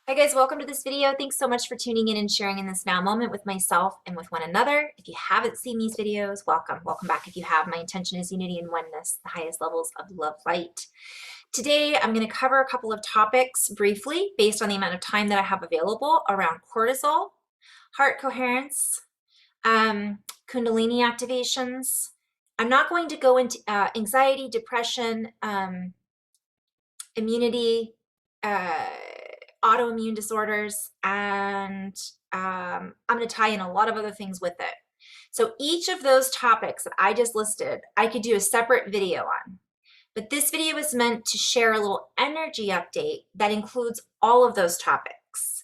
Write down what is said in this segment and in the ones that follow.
Hi guys, welcome to this video. Thanks so much for tuning in and sharing in this now moment with myself and with one another. If you haven't seen these videos, welcome. Welcome back if you have. My intention is unity and oneness, the highest levels of love light. Today, I'm going to cover a couple of topics briefly based on the amount of time that I have available around cortisol, heart coherence, kundalini activations. I'm not going to go into anxiety, depression, immunity, autoimmune disorders, and I'm going to tie in a lot of other things with it. So each of those topics that I just listed, I could do a separate video on. But this video is meant to share a little energy update that includes all of those topics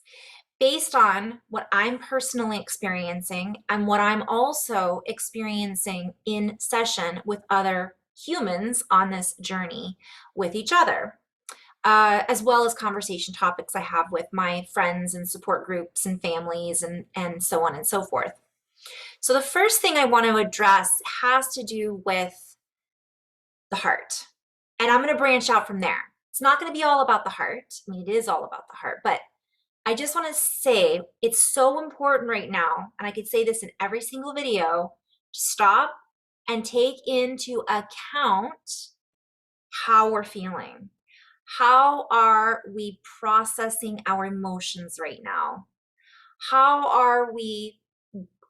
based on what I'm personally experiencing and what I'm also experiencing in session with other humans on this journey with each other. As well as conversation topics I have with my friends and support groups and families and so on and so forth. So the first thing I want to address has to do with the heart. And I'm going to branch out from there. It's not going to be all about the heart. I mean, it is all about the heart, but I just want to say it's so important right now, and I could say this in every single video, stop and take into account how we're feeling. How are we processing our emotions right now? How are we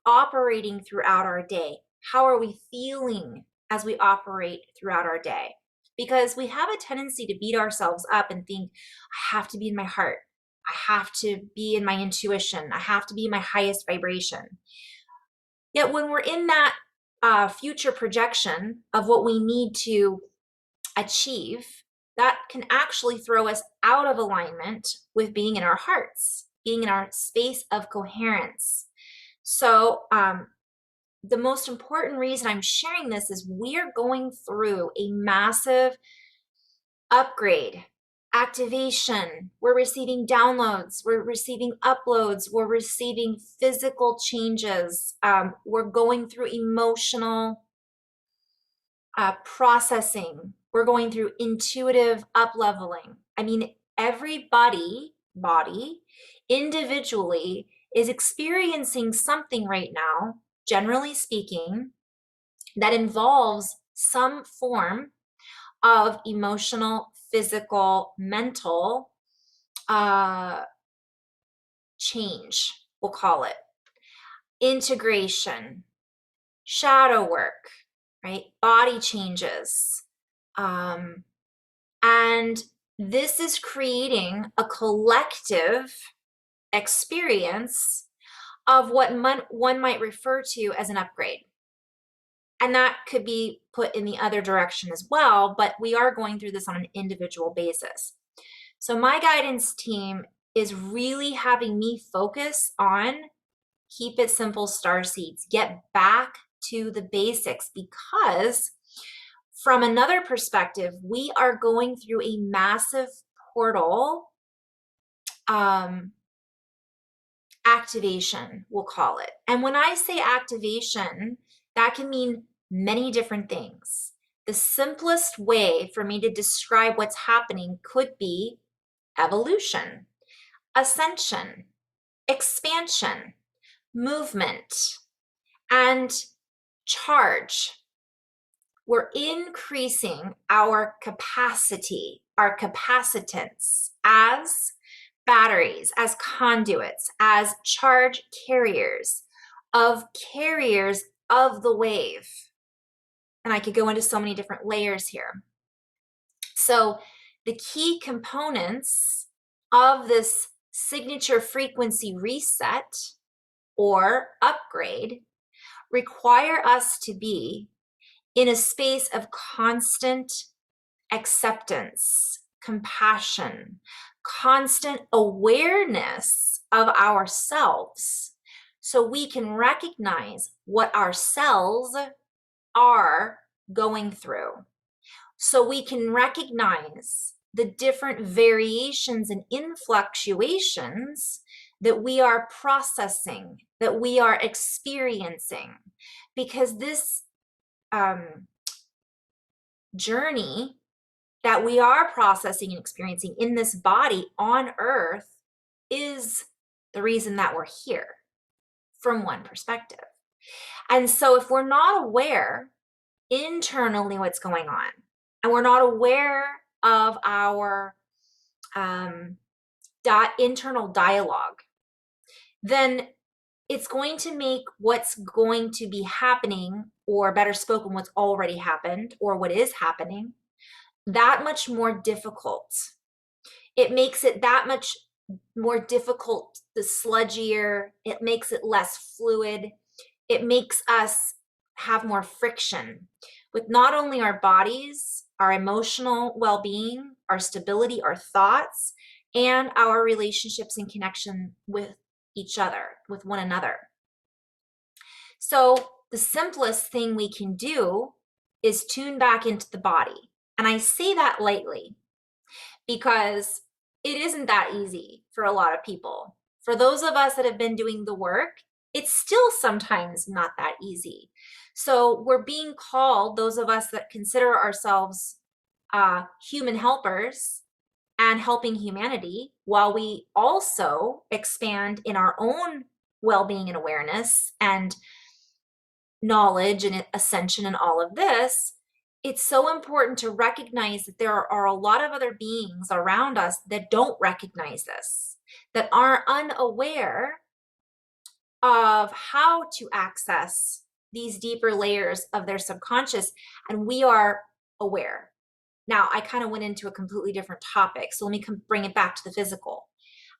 operating throughout our day? How are we feeling as we operate throughout our day? Because we have a tendency to beat ourselves up and think, I have to be in my heart. I have to be in my intuition. I have to be in my highest vibration. Yet when we're in that future projection of what we need to achieve, that can actually throw us out of alignment with being in our hearts, being in our space of coherence. So the most important reason I'm sharing this is we're going through a massive upgrade, activation. We're receiving downloads, we're receiving uploads, we're receiving physical changes. We're going through emotional processing. We're going through intuitive up-leveling. I mean, everybody, body, individually is experiencing something right now, generally speaking, that involves some form of emotional, physical, mental change, we'll call it. Integration, shadow work, right? Body changes. And this is creating a collective experience of what one might refer to as an upgrade. And that could be put in the other direction as well, but we are going through this on an individual basis. So my guidance team is really having me focus on keep it simple, starseeds. Get back to the basics, because from another perspective, we are going through a massive portal activation, we'll call it. And when I say activation, that can mean many different things. The simplest way for me to describe what's happening could be evolution, ascension, expansion, movement, and charge. We're increasing our capacity, our capacitance as batteries, as conduits, as charge carriers of the wave. And I could go into so many different layers here. So the key components of this signature frequency reset or upgrade require us to be in a space of constant acceptance, compassion, constant awareness of ourselves, so we can recognize what our cells are going through, so we can recognize the different variations and influctuations that we are processing, that we are experiencing, because this journey that we are processing and experiencing in this body on earth is the reason that we're here from one perspective. And so if we're not aware internally what's going on, and we're not aware of our internal dialogue, then it's going to make what's going to be happening, or better spoken, what's already happened or what is happening, that much more difficult. It makes it that much more difficult, the sludgier, it makes it less fluid. It makes us have more friction with not only our bodies, our emotional well-being, our stability, our thoughts, and our relationships and connection with each other, with one another. So the simplest thing we can do is tune back into the body. And I say that lightly because it isn't that easy for a lot of people. For those of us that have been doing the work, it's still sometimes not that easy. So we're being called, those of us that consider ourselves human helpers and helping humanity, while we also expand in our own well-being and awareness and knowledge and ascension and all of this, it's so important to recognize that there are a lot of other beings around us that don't recognize this, that are unaware of how to access these deeper layers of their subconscious, and we are aware. Now, I kind of went into a completely different topic, so let me bring it back to the physical.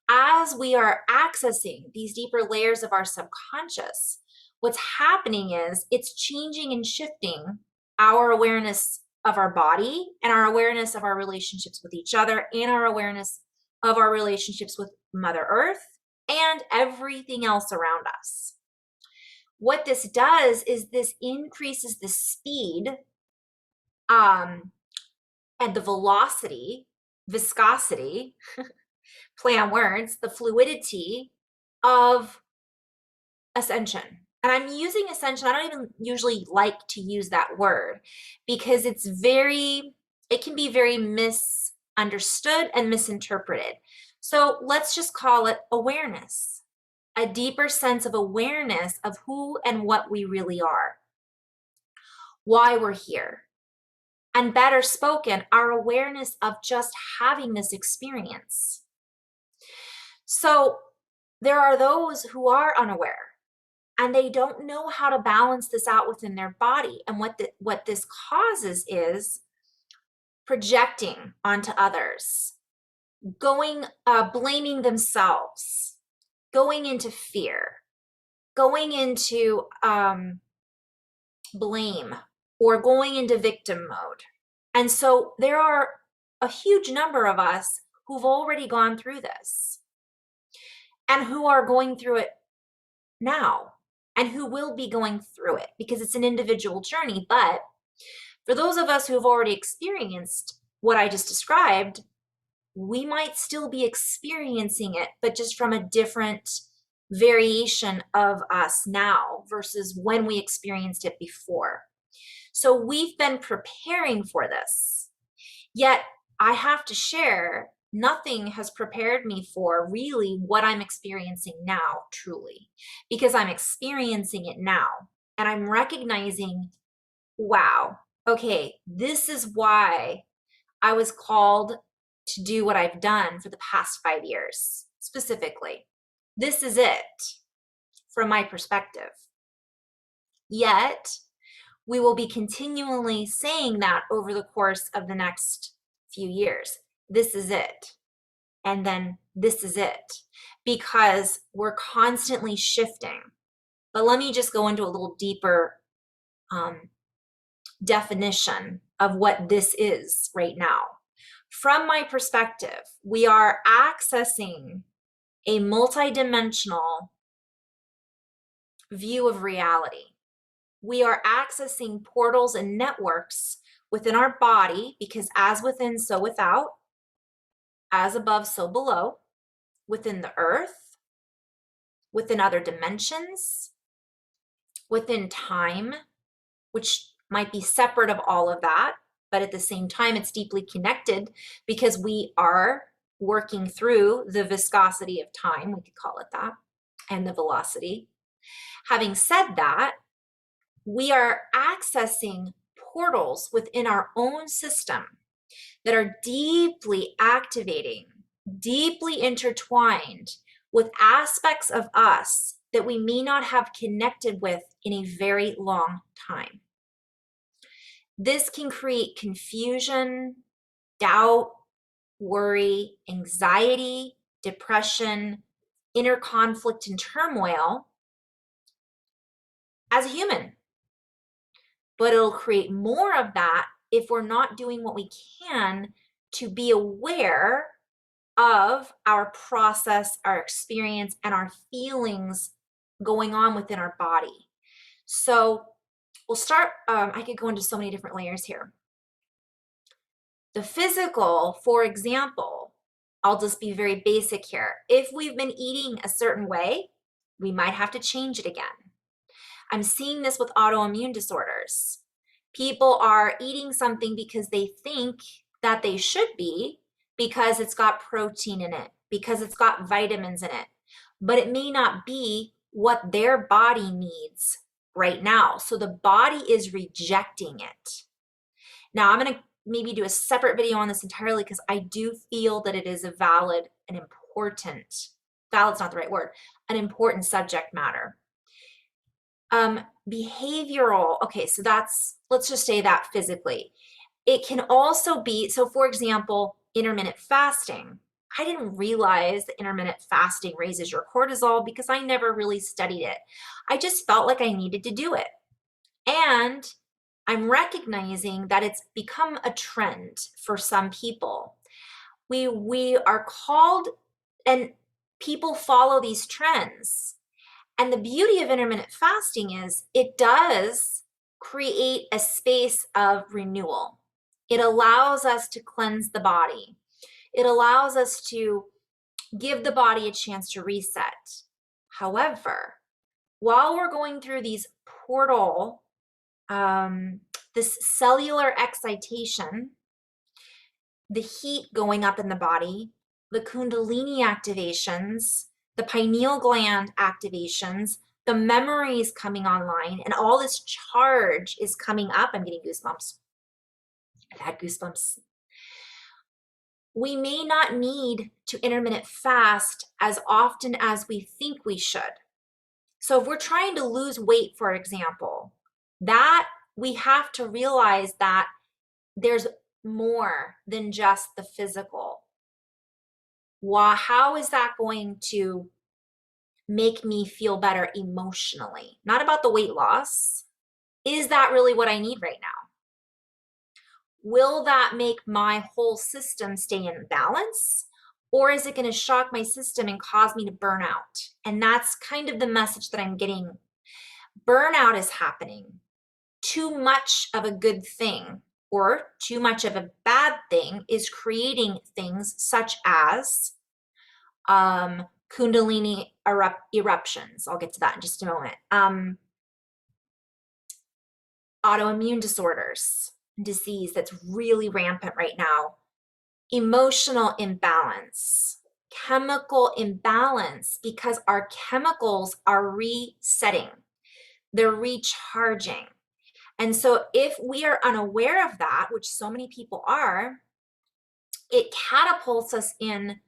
As we are accessing these deeper layers of our subconscious, what's happening is it's changing and shifting our awareness of our body and our awareness of our relationships with each other and our awareness of our relationships with Mother Earth and everything else around us. What this does is this increases the speed and the velocity, viscosity, play on words, the fluidity of ascension. And I'm using ascension, I don't even usually like to use that word because it can be very misunderstood and misinterpreted. So let's just call it awareness, a deeper sense of awareness of who and what we really are, why we're here, and better spoken, our awareness of just having this experience. So there are those who are unaware and they don't know how to balance this out within their body. And what this causes is projecting onto others, blaming themselves, going into fear, going into blame, or going into victim mode. And so there are a huge number of us who've already gone through this and who are going through it now and who will be going through it because it's an individual journey. But for those of us who have already experienced what I just described, we might still be experiencing it, but just from a different variation of us now versus when we experienced it before. So we've been preparing for this, yet I have to share, nothing has prepared me for really what I'm experiencing now, truly, because I'm experiencing it now and I'm recognizing, wow, okay, this is why I was called to do what I've done for the past 5 years, specifically. This is it from my perspective. Yet, we will be continually saying that over the course of the next few years. This is it. And then this is it. Because we're constantly shifting. But let me just go into a little deeper definition of what this is right now. From my perspective, we are accessing a multidimensional view of reality. We are accessing portals and networks within our body because as within, so without, as above, so below, within the earth, within other dimensions, within time, which might be separate of all of that, but at the same time, it's deeply connected because we are working through the viscosity of time, we could call it that, and the velocity. Having said that, we are accessing portals within our own system that are deeply activating, deeply intertwined with aspects of us that we may not have connected with in a very long time. This can create confusion, doubt, worry, anxiety, depression, inner conflict, and turmoil as a human. But it'll create more of that if we're not doing what we can to be aware of our process, our experience, and our feelings going on within our body. So we'll start, I could go into so many different layers here. The physical, for example, I'll just be very basic here. If we've been eating a certain way, we might have to change it again. I'm seeing this with autoimmune disorders. People are eating something because they think that they should be, because it's got protein in it, because it's got vitamins in it, but it may not be what their body needs right now. So the body is rejecting it. Now, I'm going to maybe do a separate video on this entirely because I do feel that it is a valid and important, valid's not the right word, an important subject matter. Behavioral, okay, so let's just say that physically. It can also be, so for example, intermittent fasting. I didn't realize that intermittent fasting raises your cortisol because I never really studied it. I just felt like I needed to do it. And I'm recognizing that it's become a trend for some people. We are called, and people follow these trends. And the beauty of intermittent fasting is it does create a space of renewal. It allows us to cleanse the body. It allows us to give the body a chance to reset. However, while we're going through these portal, this cellular excitation, the heat going up in the body, the kundalini activations, the pineal gland activations, the memories coming online, and all this charge is coming up. I'm getting goosebumps. I've had goosebumps. We may not need to intermittent fast as often as we think we should. So if we're trying to lose weight, for example, that we have to realize that there's more than just the physical. How is that going to make me feel better emotionally? Not about the weight loss. Is that really what I need right now? Will that make my whole system stay in balance? Or is it going to shock my system and cause me to burn out? And that's kind of the message that I'm getting. Burnout is happening. Too much of a good thing or too much of a bad thing is creating things such as kundalini eruptions. I'll get to that in just a moment. Autoimmune disorders, disease that's really rampant right now. Emotional imbalance, chemical imbalance, because our chemicals are resetting. They're recharging. And so if we are unaware of that, which so many people are, it catapults us in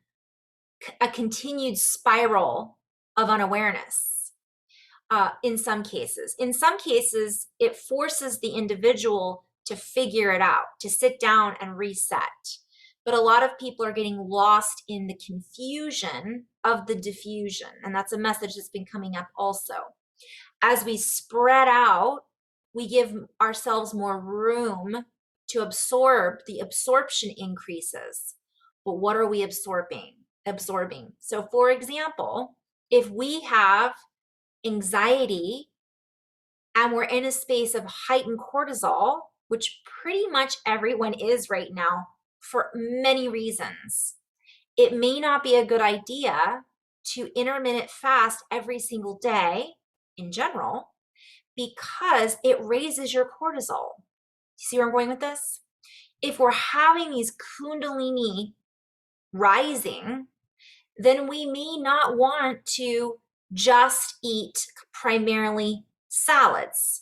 a continued spiral of unawareness in some cases. In some cases, it forces the individual to figure it out, to sit down and reset. But a lot of people are getting lost in the confusion of the diffusion. And that's a message that's been coming up also. As we spread out, we give ourselves more room to absorb. The absorption increases. But what are we absorbing? So for example, if we have anxiety and we're in a space of heightened cortisol, which pretty much everyone is right now for many reasons, it may not be a good idea to intermittent fast every single day in general, because it raises your cortisol. You see where I'm going with this? If we're having these kundalini rising, then we may not want to just eat primarily salads.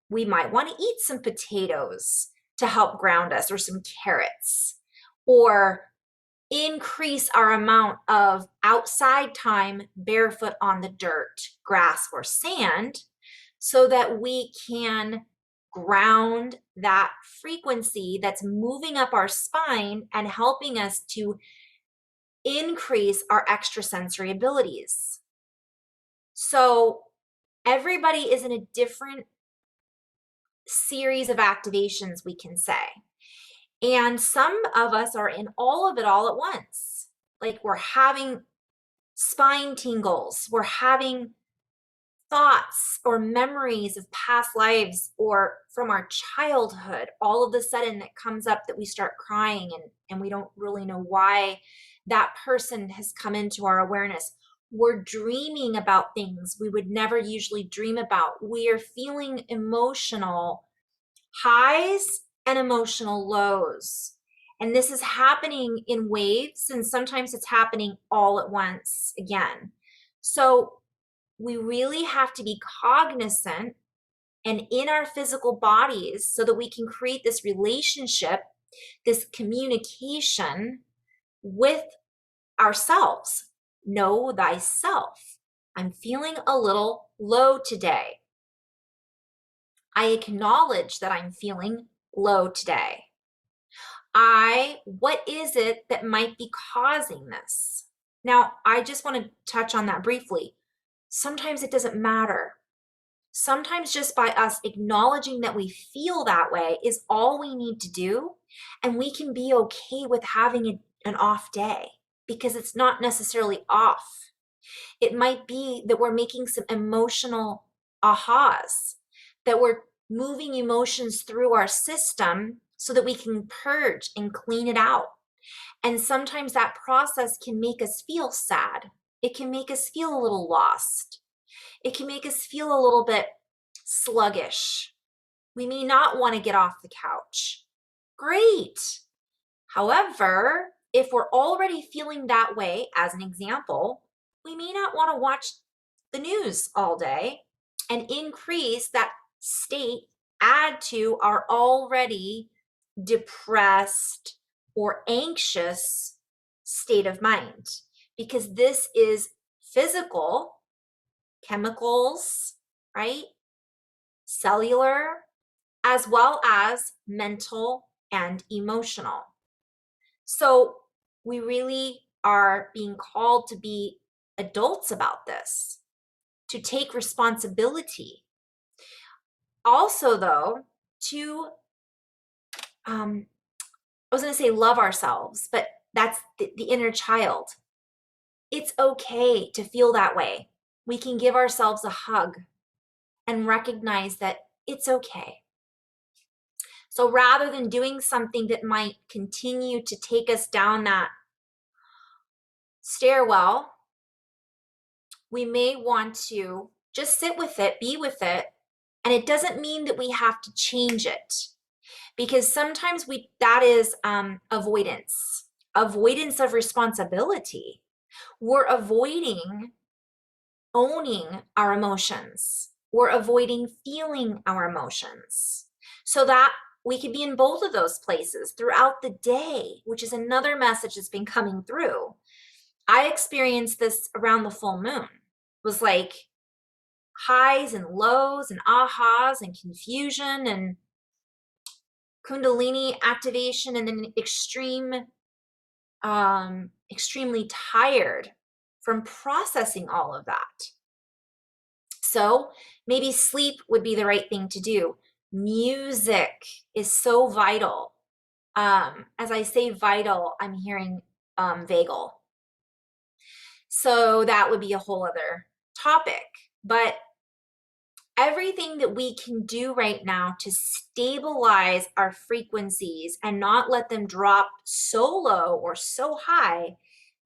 We might want to eat some potatoes to help ground us, or some carrots, or increase our amount of outside time barefoot on the dirt, grass, or sand, so that we can ground that frequency that's moving up our spine and helping us to increase our extrasensory abilities. So everybody is in a different series of activations, we can say. And some of us are in all of it all at once. Like, we're having spine tingles, we're having thoughts or memories of past lives or from our childhood all of a sudden that comes up, that we start crying, and we don't really know why that person has come into our awareness. We're dreaming about things we would never usually dream about. We are feeling emotional highs and emotional lows. And this is happening in waves, and sometimes it's happening all at once again. So we really have to be cognizant and in our physical bodies so that we can create this relationship, this communication with ourselves. Know thyself. I'm feeling a little low today. I acknowledge that I'm feeling low today. What is it that might be causing this? Now, I just want to touch on that briefly. Sometimes it doesn't matter. Sometimes just by us acknowledging that we feel that way is all we need to do, and we can be okay with having an off day, because it's not necessarily off. It might be that we're making some emotional ahas, that we're moving emotions through our system so that we can purge and clean it out. And sometimes that process can make us feel sad. It can make us feel a little lost. It can make us feel a little bit sluggish. We may not want to get off the couch. Great. However, if we're already feeling that way, as an example, we may not want to watch the news all day and increase that state, add to our already depressed or anxious state of mind, because this is physical, chemicals, right? Cellular, as well as mental and emotional. So we really are being called to be adults about this, to take responsibility. Also, though, to, I was going to say love ourselves, but that's the inner child. It's okay to feel that way. We can give ourselves a hug and recognize that it's okay. So rather than doing something that might continue to take us down that stairwell, we may want to just sit with it, be with it. And it doesn't mean that we have to change it, because sometimes that is avoidance of responsibility. We're avoiding owning our emotions. We're avoiding feeling our emotions, so that we could be in both of those places throughout the day, which is another message that's been coming through. I experienced this around the full moon. It was like highs and lows and ahas and confusion and kundalini activation, and then extremely tired from processing all of that. So maybe sleep would be the right thing to do. Music is so vital. As I say vital, I'm hearing vagal. So that would be a whole other topic. But everything that we can do right now to stabilize our frequencies and not let them drop so low or so high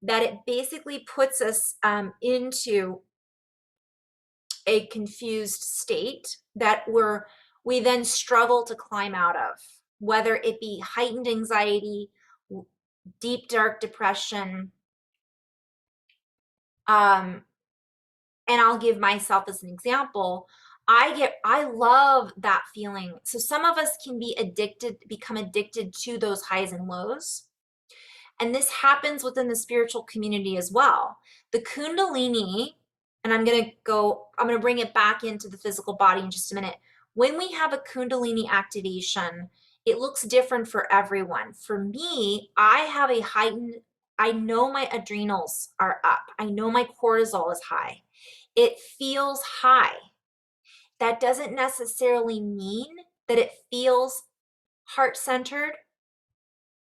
that it basically puts us into a confused state that we then struggle to climb out of, whether it be heightened anxiety, deep, dark depression. And I'll give myself as an example. I love that feeling. So some of us can become addicted to those highs and lows. And this happens within the spiritual community as well. The kundalini, and I'm going to bring it back into the physical body in just a minute. When we have a kundalini activation, it looks different for everyone. For me, I know my adrenals are up. I know my cortisol is high. It feels high. That doesn't necessarily mean that it feels heart-centered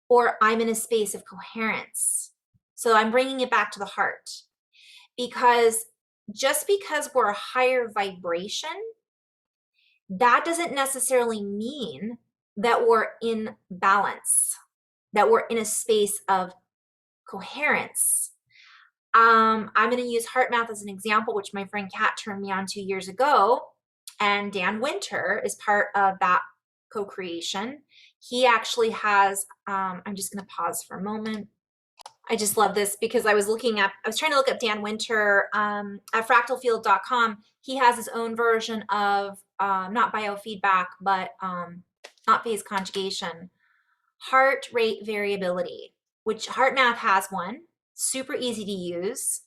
or I'm in a space of coherence. So I'm bringing it back to the heart, because just because we're a higher vibration, that doesn't necessarily mean that we're in balance, that we're in a space of coherence. I'm going to use heart math as an example, which my friend Kat turned me on 2 years ago. And Dan Winter is part of that co-creation. He actually has, I'm just going to pause for a moment. I just love this because I was trying to look up Dan Winter at fractalfield.com. He has his own version of not biofeedback, but not phase conjugation, heart rate variability, which heart math has one, super easy to use.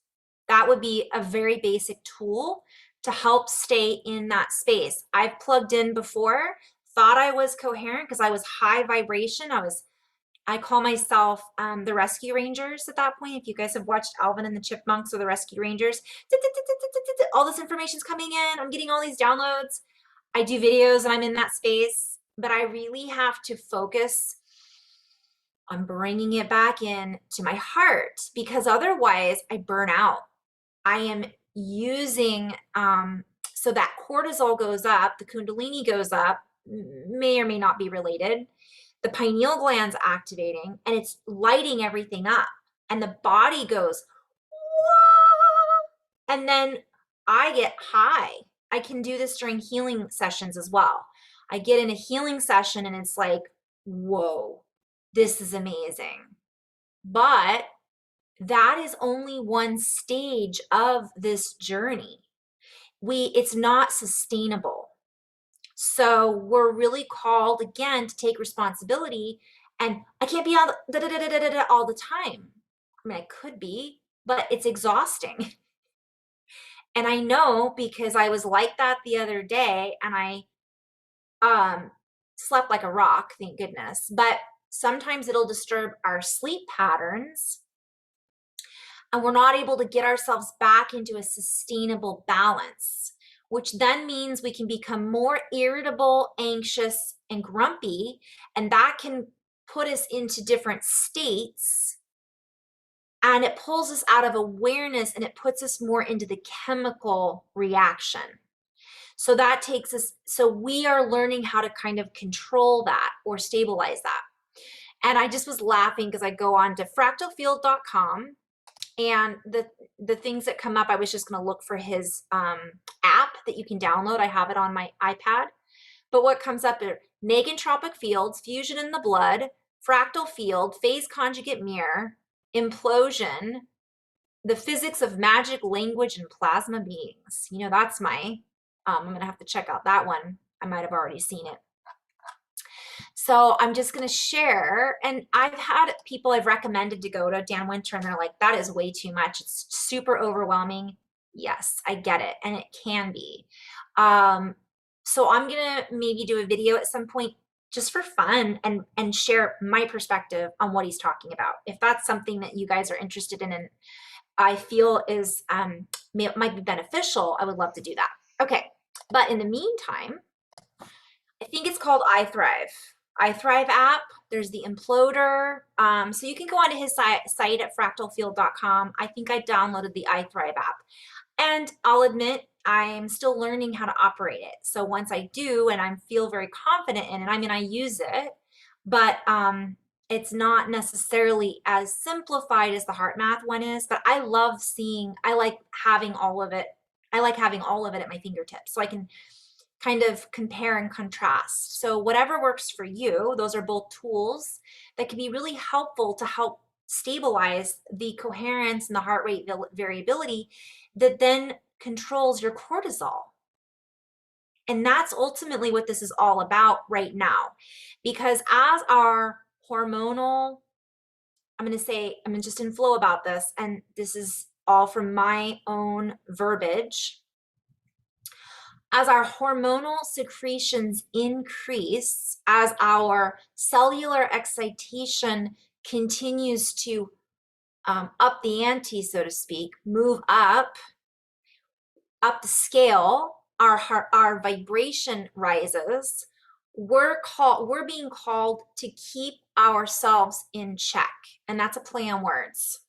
That would be a very basic tool to help stay in that space. I've plugged in before, thought I was coherent because I was high vibration. I call myself the Rescue Rangers at that point. If you guys have watched Alvin and the Chipmunks or the Rescue Rangers, all this information's coming in. I'm getting all these downloads. I do videos and I'm in that space, but I really have to focus on bringing it back in to my heart, because otherwise I burn out. I am using, so that cortisol goes up, the kundalini goes up, may or may not be related. The pineal gland's activating and it's lighting everything up. And the body goes, whoa! And then I get high. I can do this during healing sessions as well. I get in a healing session and it's like, whoa, this is amazing. But that is only one stage of this journey. It's not sustainable. So we're really called again to take responsibility, and I can't be all the time. I mean, I could be, but it's exhausting. And I know because I was like that the other day and I slept like a rock, thank goodness. But sometimes it'll disturb our sleep patterns and we're not able to get ourselves back into a sustainable balance, which then means we can become more irritable, anxious, and grumpy, and that can put us into different states, and it pulls us out of awareness and it puts us more into the chemical reaction. So that takes us, so we are learning how to kind of control that or stabilize that. And I just was laughing because I go on to fractalfield.com, and the things that come up, I was just going to look for his app that you can download. I have it on my iPad. But what comes up are negentropic fields, fusion in the blood, fractal field, phase conjugate mirror, implosion, the physics of magic, language, and plasma beings. You know, that's my, I'm going to have to check out that one. I might have already seen it. So I'm just going to share, and I've had people I've recommended to go to Dan Winter and they're like, that is way too much. It's super overwhelming. Yes, I get it. And it can be. So I'm going to maybe do a video at some point just for fun and share my perspective on what he's talking about. If that's something that you guys are interested in and I feel is might be beneficial, I would love to do that. Okay. But in the meantime, I think it's called iThrive app. There's the Imploder. So you can go onto his site at fractalfield.com. I think I downloaded the iThrive app. And I'll admit, I'm still learning how to operate it. So once I do, and I feel very confident in it, I mean, I use it, but it's not necessarily as simplified as the heart math one is, but I like having all of it. I like having all of it at my fingertips so I can kind of compare and contrast. So whatever works for you, those are both tools that can be really helpful to help stabilize the coherence and the heart rate variability that then controls your cortisol. And that's ultimately what this is all about right now. Because as our hormonal, I'm just in flow about this, and this is all from my own verbiage. As our hormonal secretions increase, as our cellular excitation continues to up the ante, so to speak, move up the scale, our vibration rises. We're being called to keep ourselves in check, and that's a play on words.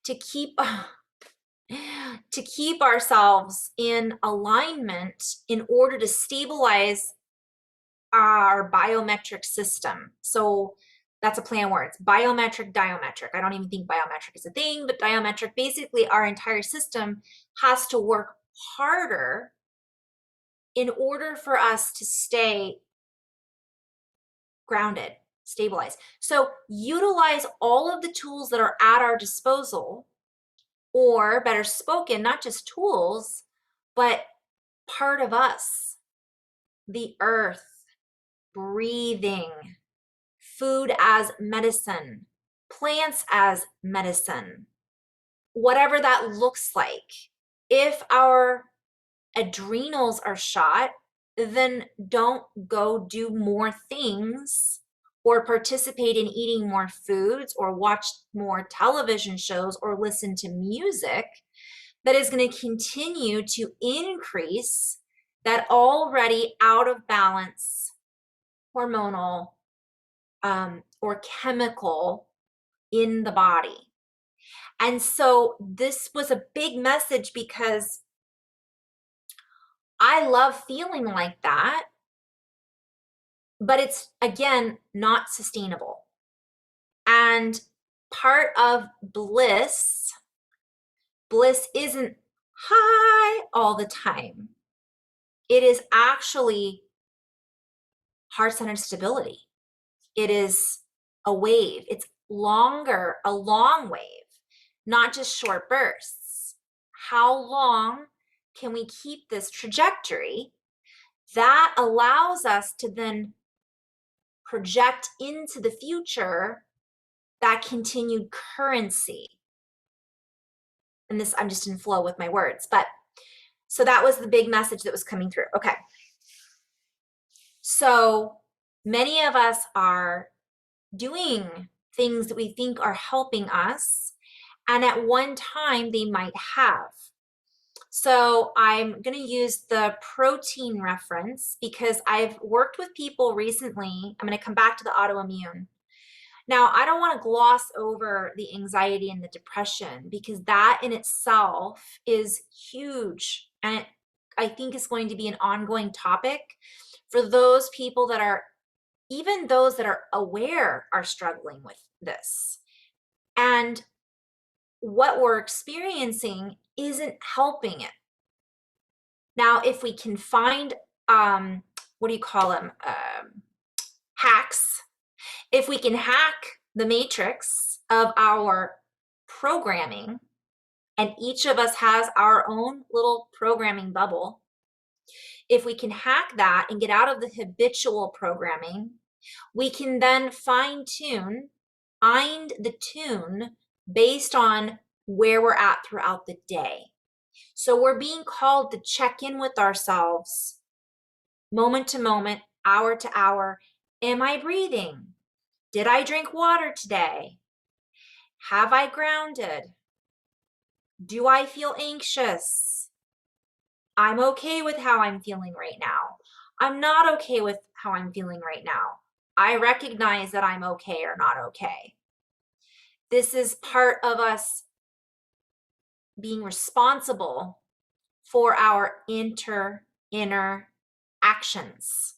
To keep ourselves in alignment in order to stabilize our biometric system. So that's a play on words. Biometric, diametric. I don't even think biometric is a thing, but diametric, basically our entire system has to work harder in order for us to stay grounded, stabilized. So utilize all of the tools that are at our disposal, or better spoken, not just tools, but part of us, the earth, breathing, food as medicine, plants as medicine, whatever that looks like. If our adrenals are shot, then don't go do more things or participate in eating more foods or watch more television shows or listen to music that is going to continue to increase that already out of balance hormonal or chemical in the body. And so this was a big message because I love feeling like that, but it's, again, not sustainable. And part of bliss isn't high all the time. It is actually heart-centered stability. It is a wave. It's longer, a long wave, not just short bursts. How long can we keep this trajectory that allows us to then project into the future that continued currency? And this, I'm just in flow with my words, but so that was the big message that was coming through. Okay. So many of us are doing things that we think are helping us, and at one time they might have. So I'm going to use the protein reference because I've worked with people recently. I'm going to come back to the autoimmune. Now, I don't want to gloss over the anxiety and the depression because that in itself is huge. And I think is going to be an ongoing topic for those people that are, even those that are aware, are struggling with this. And what we're experiencing isn't helping it. Now, if we can find, what do you call them? Hacks. If we can hack the matrix of our programming, and each of us has our own little programming bubble, if we can hack that and get out of the habitual programming, we can then find the tune based on where we're at throughout the day. So we're being called to check in with ourselves moment to moment, hour to hour. Am I breathing? Did I drink water today? Have I grounded? Do I feel anxious? I'm okay with how I'm feeling right now. I'm not okay with how I'm feeling right now. I recognize that I'm okay or not okay. This is part of us being responsible for our inner actions.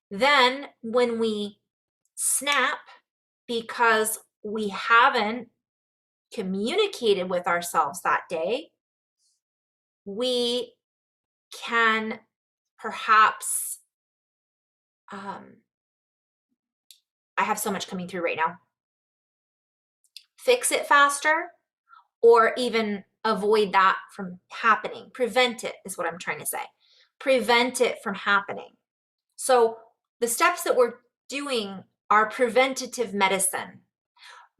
Then when we snap because we haven't communicated with ourselves that day, we can perhaps, I have so much coming through right now. fix it faster or even avoid that from happening. Prevent it is what I'm trying to say. Prevent it from happening. So the steps that we're doing are preventative medicine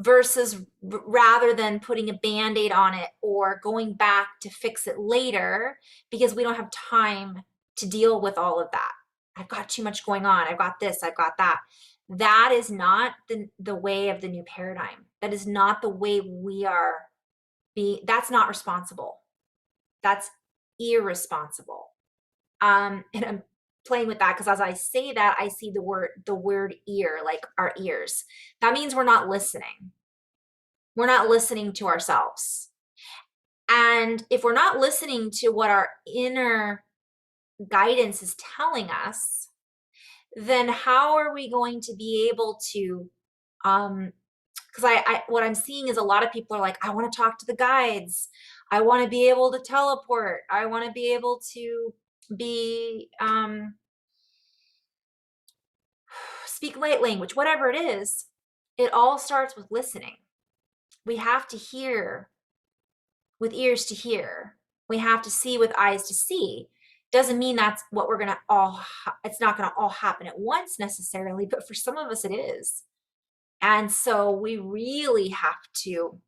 versus rather than putting a Band-Aid on it or going back to fix it later because we don't have time to deal with all of that. I've got too much going on. I've got this, I've got that. That is not the way of the new paradigm. That is not the way we are being. That's not responsible. That's irresponsible. And I'm playing with that because as I say that, I see the word ear, like our ears. That means we're not listening. We're not listening to ourselves. And if we're not listening to what our inner guidance is telling us, then how are we going to be able to, because what I'm seeing is a lot of people are like, I want to talk to the guides. I want to be able to teleport. I want to be able to be, speak light language, whatever it is. It all starts with listening. We have to hear with ears to hear. We have to see with eyes to see. Doesn't mean that's what we're going to all, it's not going to all happen at once necessarily, but for some of us it is. And so we really have to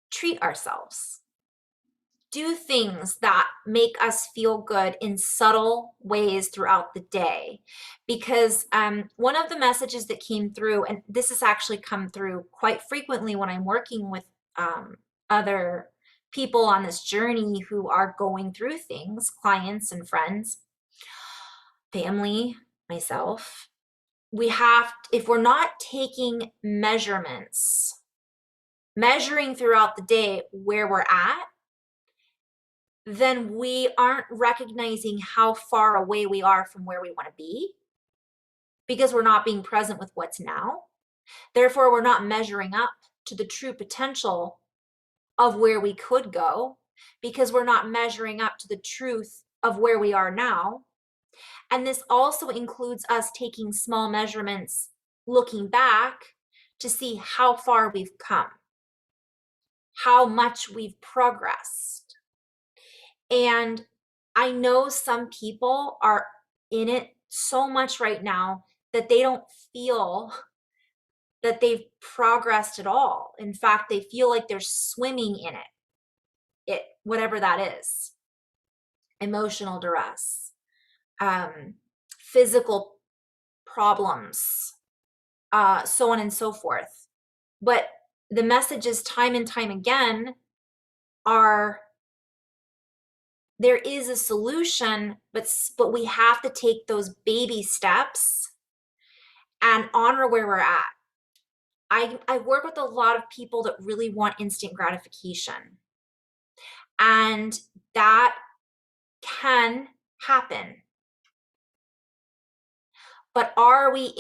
treat ourselves. Do things that make us feel good in subtle ways throughout the day. Because one of the messages that came through, and this has actually come through quite frequently when I'm working with other people on this journey who are going through things, clients and friends, family, myself, we have, if we're not taking measurements, measuring throughout the day where we're at, then we aren't recognizing how far away we are from where we want to be because we're not being present with what's now. Therefore, we're not measuring up to the true potential of where we could go because we're not measuring up to the truth of where we are now. And this also includes us taking small measurements, looking back to see how far we've come, how much we've progressed. And I know some people are in it so much right now that they don't feel that they've progressed at all. In fact, they feel like they're swimming in it, whatever that is. Emotional duress, physical problems, so on and so forth. But the messages time and time again are, there is a solution, but we have to take those baby steps and honor where we're at. I work with a lot of people that really want instant gratification, and that can happen. But are we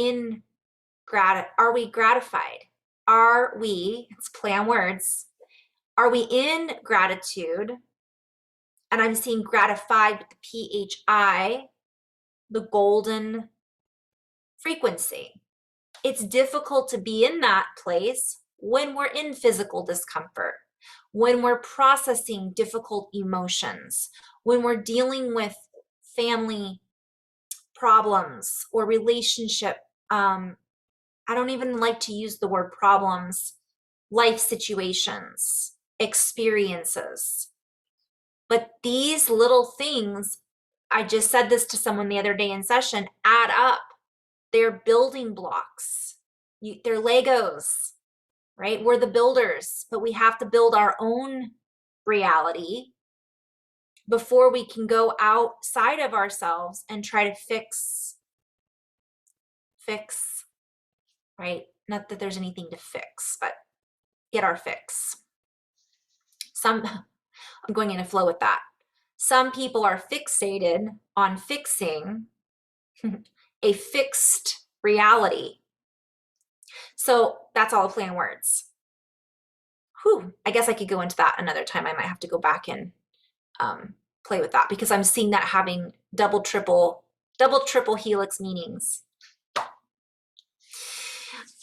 gratified? Are we, it's play on words, are we in gratitude? And I'm seeing gratified with the PHI, the golden frequency. It's difficult to be in that place when we're in physical discomfort, when we're processing difficult emotions, when we're dealing with family problems or relationship. I don't even like to use the word problems, life situations, experiences. But these little things, I just said this to someone the other day in session, add up. They're building blocks. They're Legos, right? We're the builders, but we have to build our own reality before we can go outside of ourselves and try to fix, right? Not that there's anything to fix, but get our fix. I'm going in a flow with that. Some people are fixated on fixing a fixed reality. So that's all a play on words. Whew, I guess I could go into that another time. I might have to go back and play with that because I'm seeing that having double, triple helix meanings.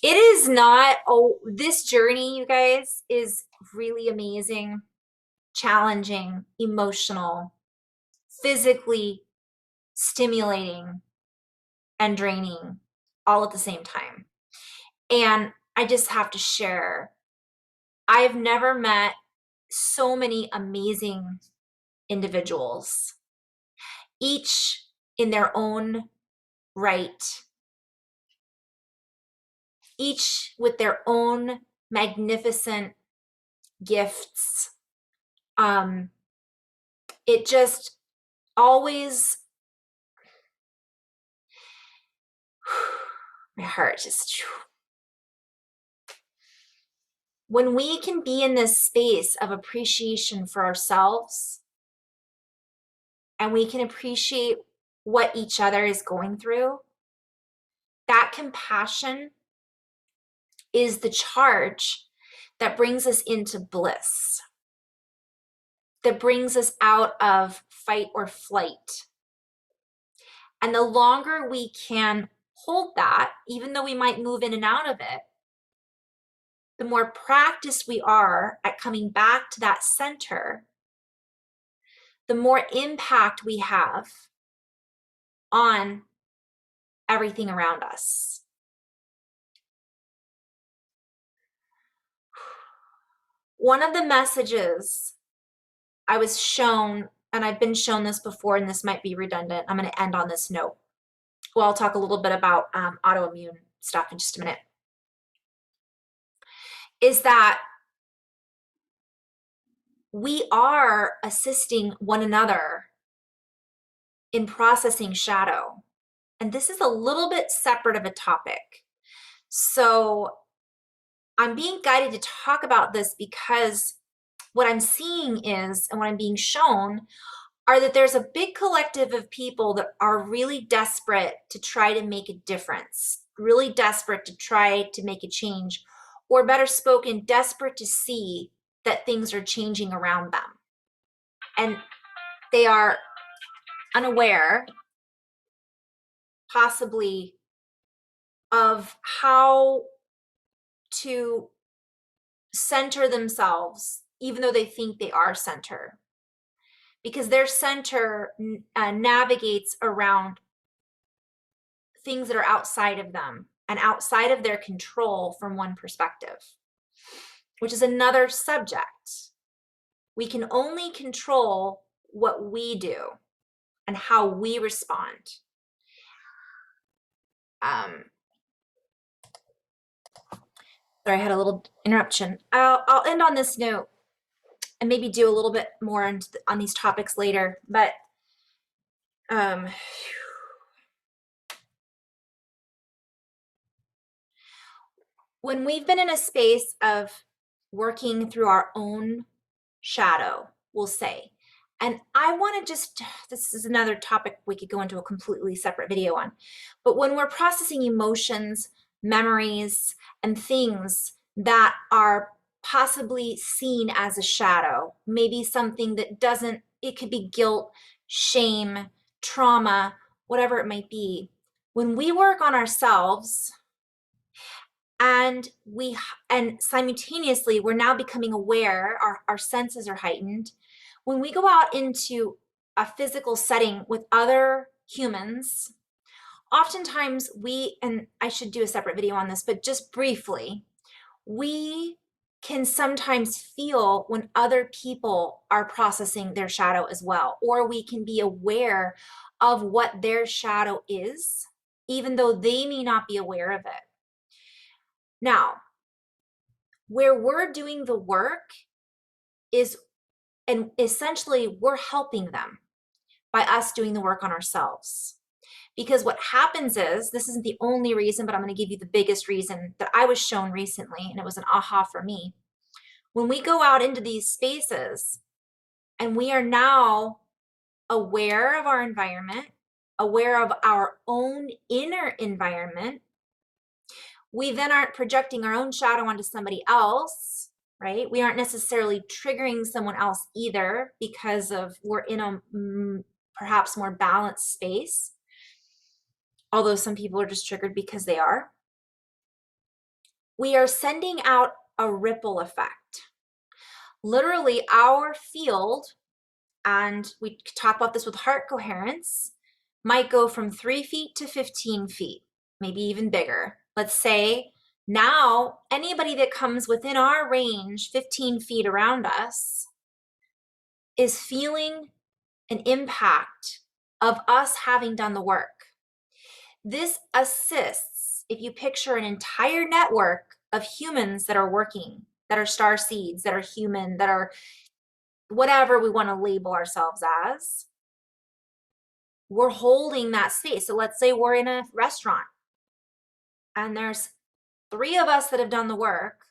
It is not, oh, this journey, you guys, is really amazing, challenging, emotional, physically stimulating, and draining all at the same time. And I just have to share, I've never met so many amazing individuals, each in their own right, each with their own magnificent gifts. It just always, my heart just, when we can be in this space of appreciation for ourselves and we can appreciate what each other is going through, that compassion is the charge that brings us into bliss, that brings us out of fight or flight. And the longer we can hold that, even though we might move in and out of it, the more practiced we are at coming back to that center, the more impact we have on everything around us. One of the messages I was shown, and I've been shown this before, and this might be redundant. I'm going to end on this note. Well, I'll talk a little bit about autoimmune stuff in just a minute. Is that we are assisting one another in processing shadow. And this is a little bit separate of a topic. So I'm being guided to talk about this because what I'm seeing is, and what I'm being shown, are that there's a big collective of people that are really desperate to try to make a difference, really desperate to try to make a change, or better spoken, desperate to see that things are changing around them. And they are unaware, possibly, of how to center themselves, even though they think they are center. Because their center navigates around things that are outside of them and outside of their control from one perspective, which is another subject. We can only control what we do and how we respond. Sorry, I had a little interruption. I'll end on this note and maybe do a little bit more on these topics later. But when we've been in a space of working through our own shadow, we'll say, and I want to just, this is another topic we could go into a completely separate video on, but when we're processing emotions, memories, and things that are possibly seen as a shadow, maybe something that doesn't, it could be guilt, shame, trauma, whatever it might be. When we work on ourselves, and simultaneously we're now becoming aware, our senses are heightened. When we go out into a physical setting with other humans, oftentimes and I should do a separate video on this, but just briefly, we can sometimes feel when other people are processing their shadow as well, or we can be aware of what their shadow is, even though they may not be aware of it. Now, where we're doing the work is, and essentially we're helping them by us doing the work on ourselves. Because what happens is, this isn't the only reason, but I'm going to give you the biggest reason that I was shown recently, and it was an aha for me. When we go out into these spaces and we are now aware of our environment, aware of our own inner environment, we then aren't projecting our own shadow onto somebody else, right? We aren't necessarily triggering someone else either, because of we're in a perhaps more balanced space. Although some people are just triggered because they are. we are sending out a ripple effect. Literally, our field, and we talk about this with heart coherence, might go from 3 feet to 15 feet, maybe even bigger. Let's say now anybody that comes within our range, 15 feet around us, is feeling an impact of us having done the work. This assists, if you picture an entire network of humans that are working, that are star seeds, that are human, that are whatever we want to label ourselves as, we're holding that space. So let's say we're in a restaurant and there's 3 of us that have done the work.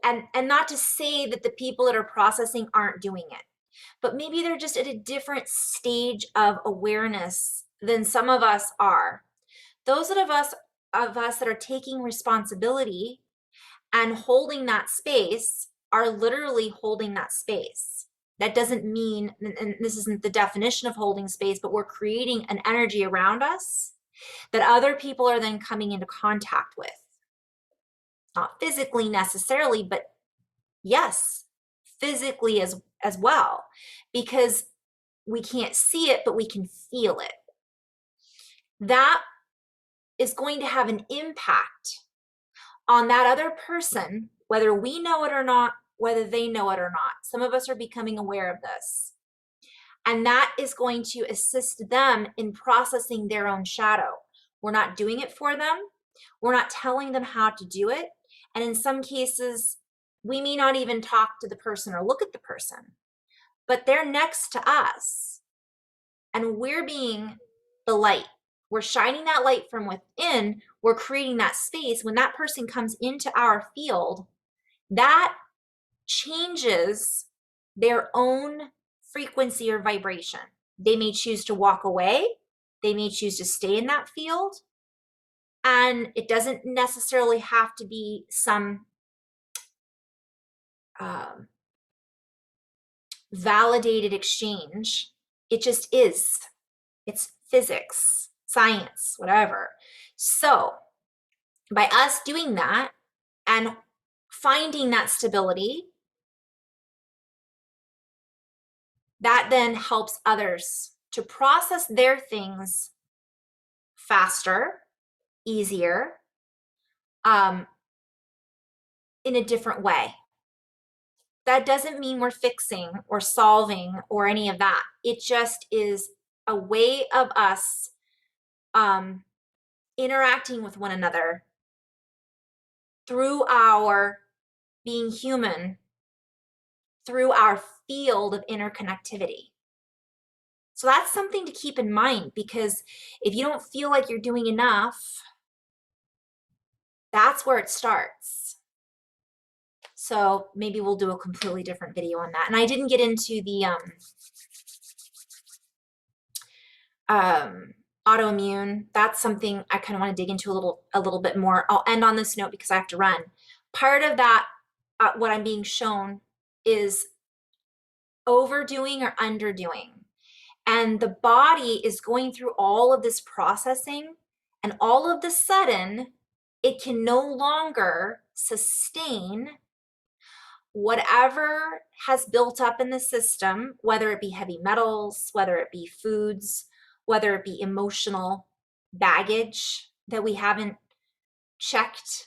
And not to say that the people that are processing aren't doing it, but maybe they're just at a different stage of awareness than some of us are. Those of us that are taking responsibility and holding that space are literally holding that space. That doesn't mean, and this isn't the definition of holding space, but we're creating an energy around us that other people are then coming into contact with. Not physically necessarily, but yes, physically as well, because we can't see it, but we can feel it. That is going to have an impact on that other person, whether we know it or not, whether they know it or not. Some of us are becoming aware of this. And that is going to assist them in processing their own shadow. We're not doing it for them. We're not telling them how to do it. And in some cases, we may not even talk to the person or look at the person, but they're next to us. And we're being the light. We're shining that light from within. We're creating that space. When that person comes into our field, that changes their own frequency or vibration. They may choose to walk away. They may choose to stay in that field. And it doesn't necessarily have to be some validated exchange. It just is. It's physics, science, whatever. So by us doing that and finding that stability, that then helps others to process their things faster, easier, in a different way. That doesn't mean we're fixing or solving or any of that. It just is a way of us interacting with one another through our being human, through our field of interconnectivity. So that's something to keep in mind, because if you don't feel like you're doing enough, that's where it starts. So maybe we'll do a completely different video on that. And I didn't get into the autoimmune. That's something I kind of want to dig into a little bit more. I'll end on this note because I have to run. Part of that, what I'm being shown, is overdoing or underdoing. And the body is going through all of this processing, and all of the sudden, it can no longer sustain whatever has built up in the system, whether it be heavy metals, whether it be foods, whether it be emotional baggage that we haven't checked.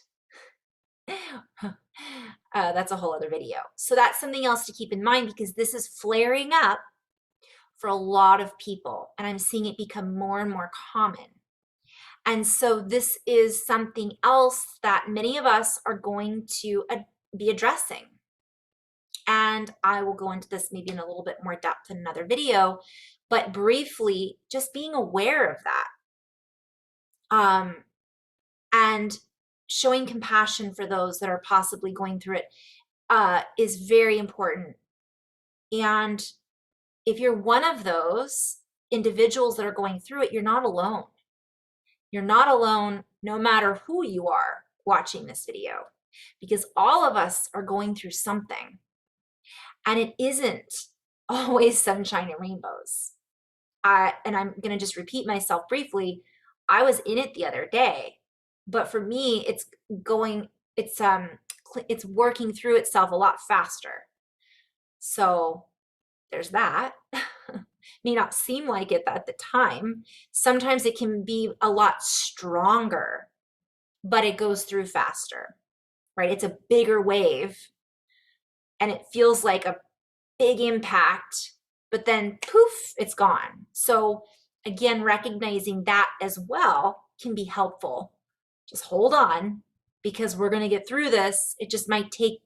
That's a whole other video. So that's something else to keep in mind, because this is flaring up for a lot of people, and I'm seeing it become more and more common. And so this is something else that many of us are going to be addressing. And I will go into this maybe in a little bit more depth in another video, but briefly, just being aware of that. And showing compassion for those that are possibly going through it is very important. And if you're one of those individuals that are going through it, you're not alone. You're not alone, no matter who you are watching this video, because all of us are going through something. And it isn't always sunshine and rainbows. And I'm going to just repeat myself briefly. I was in it the other day. But for me, it's working through itself a lot faster. So there's that. May not seem like it at the time. Sometimes it can be a lot stronger, but it goes through faster, right? It's a bigger wave and it feels like a big impact, but then poof, it's gone. So again, recognizing that as well can be helpful. Just hold on, because we're going to get through this. It just might take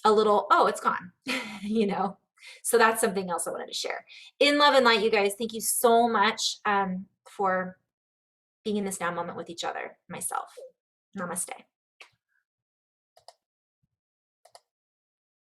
a little, oh, it's gone, you know? So that's something else I wanted to share. In love and light, you guys, thank you so much for being in this now moment with each other, myself. Namaste.